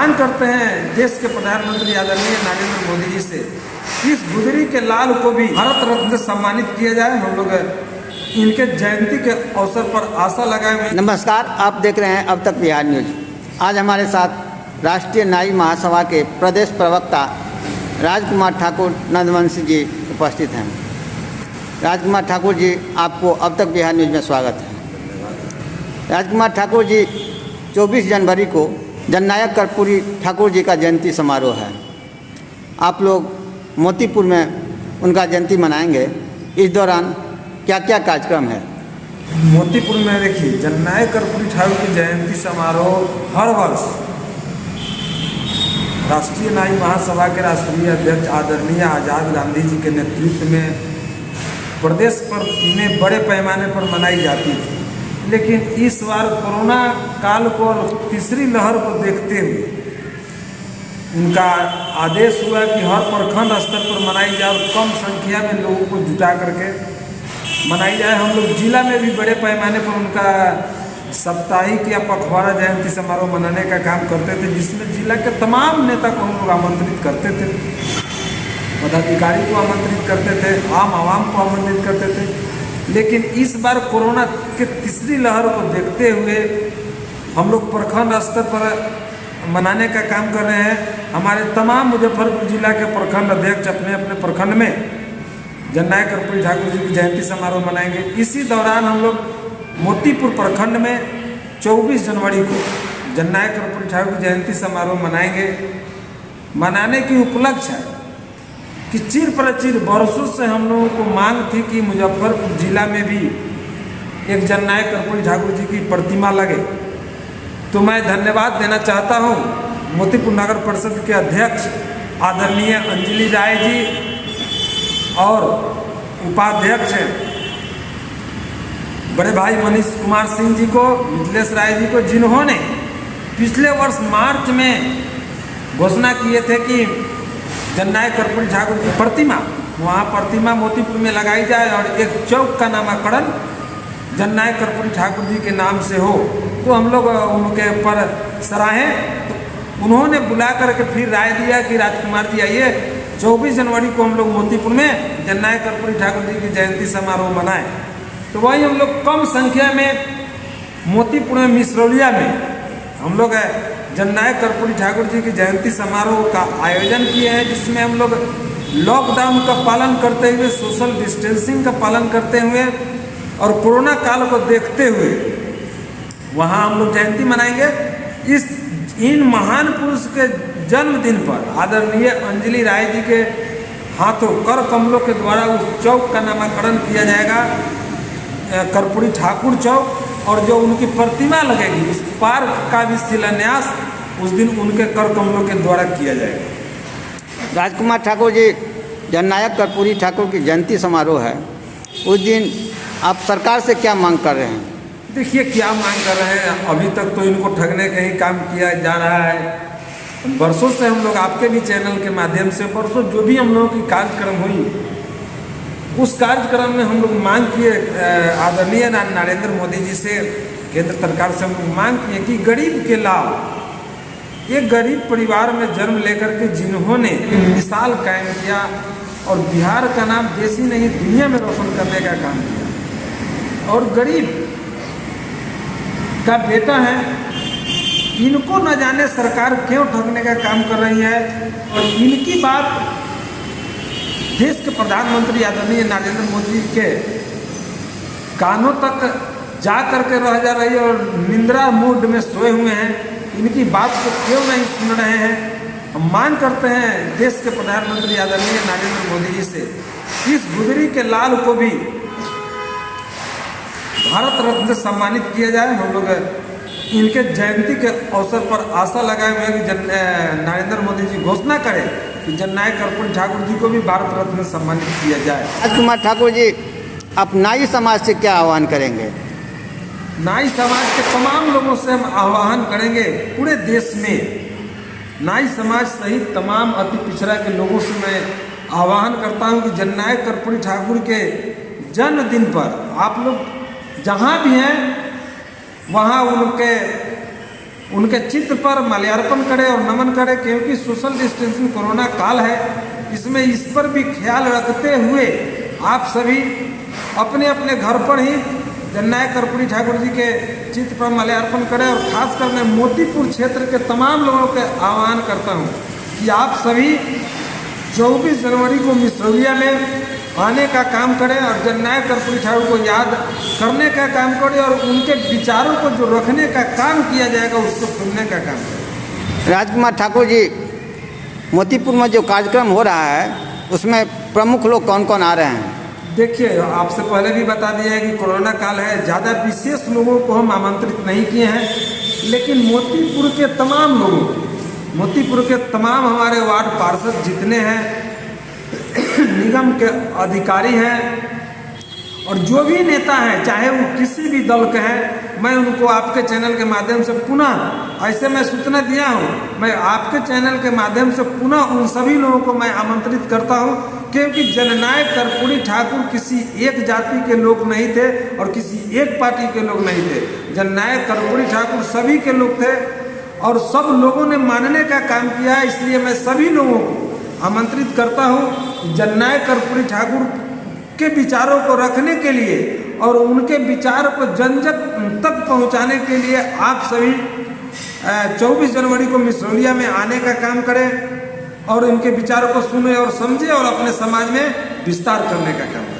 मांग करते हैं देश के प्रधानमंत्री आदरणीय नरेंद्र मोदी जी से इस गुजरी के लाल को भी भारत रत्न से सम्मानित किया जाए। हम लोग इनके जयंती के अवसर पर आशा लगाए हुए। नमस्कार, आप देख रहे हैं अब तक बिहार न्यूज। आज हमारे साथ राष्ट्रीय नाई महासभा के प्रदेश प्रवक्ता राजकुमार ठाकुर नंदवंशी जी उपस्थित हैं। राजकुमार ठाकुर जी, आपको अब तक बिहार न्यूज में स्वागत है। राजकुमार ठाकुर जी, 24 जनवरी को जननायक कर्पूरी ठाकुर जी का जयंती समारोह है। आप लोग मोतीपुर में उनका जयंती मनाएंगे। इस दौरान क्या क्या कार्यक्रम है? मोतीपुर में देखिए, जननायक कर्पूरी ठाकुर की जयंती समारोह हर वर्ष राष्ट्रीय नाई महासभा के राष्ट्रीय अध्यक्ष आदरणीय आज़ाद गांधी जी के नेतृत्व में प्रदेश में बड़े पैमाने पर मनाई जाती थी। लेकिन इस बार कोरोना काल को और तीसरी लहर को देखते हुए उनका आदेश हुआ कि हर प्रखंड स्तर पर मनाई जाए और कम संख्या में लोगों को जुटा करके मनाई जाए। हम लोग जिला में भी बड़े पैमाने पर उनका साप्ताहिक या पखवाड़ा जयंती समारोह मनाने का काम करते थे, जिसमें जिला के तमाम नेता को हम लोग आमंत्रित करते थे, पदाधिकारी को आमंत्रित करते थे, आम आवाम को आमंत्रित करते थे। लेकिन इस बार कोरोना के तीसरी लहर को देखते हुए हम लोग प्रखंड स्तर पर मनाने का काम कर रहे हैं। हमारे तमाम मुजफ्फरपुर जिला के प्रखंड अध्यक्ष अपने अपने प्रखंड में जननायक कर्पूरी ठाकुर जी की जयंती समारोह मनाएंगे। इसी दौरान हम लोग मोतीपुर प्रखंड में 24 जनवरी को जननायक कर्पूरी ठाकुर की जयंती समारोह मनाएंगे। मनाने की उपलक्ष्य है कि चिर प्रचिर वर्षों से हम लोगों को मांग थी कि मुजफ्फरपुर जिला में भी एक जननायक कर्पूरी ठाकुर जी की प्रतिमा लगे। तो मैं धन्यवाद देना चाहता हूँ मोतीपुर नगर परिषद के अध्यक्ष आदरणीय अंजलि राय जी और उपाध्यक्ष बड़े भाई मनीष कुमार सिंह जी को, मिथिलेश राय जी को, जिन्होंने पिछले वर्ष मार्च में घोषणा किए थे कि जननायक कर्पूरी ठाकुर की प्रतिमा मोतीपुर में लगाई जाए और एक चौक का नामकरण जननायक कर्पूरी ठाकुर जी के नाम से हो। तो हम लोग उनके ऊपर सराहें। तो उन्होंने बुला करके फिर राय दिया कि राजकुमार जी आइए, 24 जनवरी को हम लोग मोतीपुर में जननायक कर्पूरी ठाकुर जी की जयंती समारोह मनाएं। तो वही हम लोग कम संख्या में मोतीपुर में मिसरौलिया में हम लोग जननायक कर्पूरी ठाकुर जी की जयंती समारोह का आयोजन किए हैं, जिसमें हम लोग लॉकडाउन का पालन करते हुए, सोशल डिस्टेंसिंग का पालन करते हुए और कोरोना काल को देखते हुए वहाँ हम लोग जयंती मनाएंगे। इन महान पुरुष के जन्मदिन पर आदरणीय अंजलि राय जी के हाथों कर कमलों के द्वारा उस चौक का नामकरण किया जाएगा, कर्पूरी ठाकुर चौक, और जो उनकी प्रतिमा लगेगी उस पार्क का भी शिलान्यास उस दिन उनके कर कमलों के द्वारा किया जाएगा। राजकुमार ठाकुर जी, जननायक कर्पूरी ठाकुर की जयंती समारोह है, उस दिन आप सरकार से क्या मांग कर रहे हैं? देखिए, क्या मांग कर रहे हैं, अभी तक तो इनको ठगने का ही काम किया जा रहा है। वर्षों से हम लोग आपके भी चैनल के माध्यम से वर्षों जो भी हम लोगों की कार्यक्रम हुई उस कार्यक्रम में हम लोग मांग किए आदरणीय नरेंद्र मोदी जी से, केंद्र सरकार से हम लोग मांग किए कि गरीब के लाभ, एक गरीब परिवार में जन्म लेकर के जिन्होंने मिसाल कायम किया और बिहार का नाम देश ही नहीं दुनिया में रोशन करने का काम किया, और गरीब का बेटा है, इनको न जाने सरकार क्यों ठगने का काम कर रही है। और इनकी बात देश के प्रधानमंत्री आदरणीय नरेंद्र मोदी के कानों तक जा करके रह जा रही है और निंद्रा मूड में सोए हुए हैं। इनकी बात को क्यों नहीं सुन रहे हैं? हम मांग करते हैं देश के प्रधानमंत्री आदरणीय नरेंद्र मोदी जी से इस गुजरी के लाल को भी भारत रत्न से सम्मानित किया जाए। हम लोग इनके जयंती के अवसर पर आशा लगाए हुए हैं कि नरेंद्र मोदी जी घोषणा करें कि जननायक कर्पूरी ठाकुर जी को भी भारत रत्न से सम्मानित किया जाए। राजकुमार ठाकुर जी, आप नाई समाज से क्या आह्वान करेंगे? नाई समाज के तमाम लोगों से हम आह्वान करेंगे, पूरे देश में नाई समाज सहित तमाम अति पिछड़ा के लोगों से मैं आह्वान करता हूं कि जननायक कर्पूरी ठाकुर के जन्मदिन पर आप लोग जहां भी हैं वहां उनके उनके चित्र पर माल्यार्पण करें और नमन करें, क्योंकि सोशल डिस्टेंसिंग कोरोना काल है, इसमें इस पर भी ख्याल रखते हुए आप सभी अपने अपने घर पर ही जननायक कर्पूरी ठाकुर जी के चित्र पर माल्यार्पण करें। और खासकर मैं मोतीपुर क्षेत्र के तमाम लोगों के आह्वान करता हूं कि आप सभी 24 जनवरी को मिसरौलिया में आने का काम करें और जननायक कर्पूरी ठाकुर को याद करने का काम करें और उनके विचारों को जो रखने का काम किया जाएगा उसको सुनने का काम करें। राजकुमार ठाकुर जी, मोतीपुर में जो कार्यक्रम हो रहा है उसमें प्रमुख लोग कौन कौन आ रहे हैं? देखिए, आपसे पहले भी बता दिया है कि कोरोना काल है, ज़्यादा विशेष लोगों को हम आमंत्रित नहीं किए हैं, लेकिन मोतीपुर के तमाम लोगों को, मोतीपुर के तमाम हमारे वार्ड पार्षद जितने हैं, निगम के अधिकारी हैं और जो भी नेता हैं, चाहे वो किसी भी दल के हैं, मैं उनको आपके चैनल के माध्यम से पुनः, ऐसे मैं सूचना दिया हूँ, मैं आपके चैनल के माध्यम से पुनः उन सभी लोगों को मैं आमंत्रित करता हूँ, क्योंकि जननायक कर्पूरी ठाकुर किसी एक जाति के लोग नहीं थे और किसी एक पार्टी के लोग नहीं थे। जननायक कर्पूरी ठाकुर सभी के लोग थे और सब लोगों ने मानने का काम किया है। इसलिए मैं सभी लोगों को आमंत्रित करता हूँ जननायक कर्पूरी ठाकुर के विचारों को रखने के लिए और उनके विचार को जन जन तक पहुँचाने के लिए आप सभी 24 जनवरी को मिसरौलिया में आने का काम करें और इनके विचारों को सुने और समझे और अपने समाज में विस्तार करने का काम करें।